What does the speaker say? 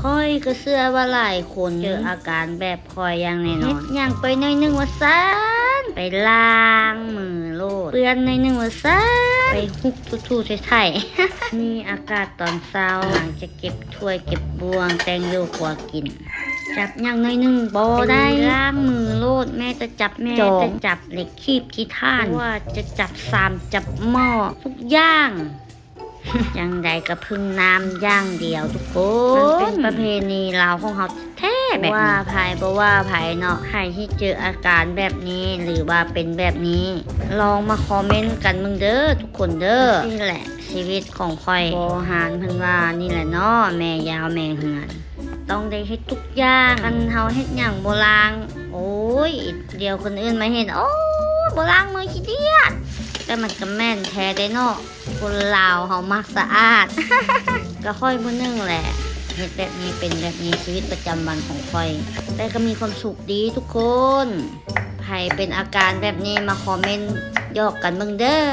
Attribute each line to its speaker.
Speaker 1: ค่อยก็เชื่อว่าหลายคนเจออาการแบบคอยอย่างแน่นอนอย่างไปหน่อยนึงว่าซ่านไปล้างมือโลดเปื้อนหน่อยนึงว่าซ่านไปฮุกทูๆไถ่ๆ นี่อากาศตอนเช้าหลังจะเก็บถ้วยเก็บบวงแต่งลูกหัวกินจับอย่างน้อยนึงบ่ได้ล้างมือโลดแม่จะจับแม่จะจับเหล็กคีบขี้ท่านว่าจะจับสามจับหม้อทุกอย่าง ยังใดก็พึ่งน้ำย่างเดียวทุกคนมันเป็นประเพณีลาวของเขาแท้แบบว่าภัยบ่ว่าภัยเนาะใครที่เจออาการแบบนี้หรือว่าเป็นแบบนี้ ลองมาคอมเมนต์กันมึงเด้อทุกคนเด้อนี่แหละชีวิตของข่อยโบหารเพิ่นว่านี่แหละเนาะแม่ยาวแม่เหือนต้องได้เฮ็ดทุกอย่างกันเฮาเฮ็ดหยังบ่ล้าง โอ้ยเดี๋ยวคนอื่นมาเห็นโอ้ยบ่ล้างมือขี้เดียดแต่มันก็แม่นแท้ได้เนาะคนลาวเฮามักสะอาด ก็ค่อยมื้อนึงแหละเฮ็ดแบบนี้เป็นแบบนี้ชีวิตประจำวันของค่อยแต่ก็มีความสุขดีทุกคนใครเป็นอาการแบบนี้มาคอมเมนต์ยอกกันเบิ่งเด้อ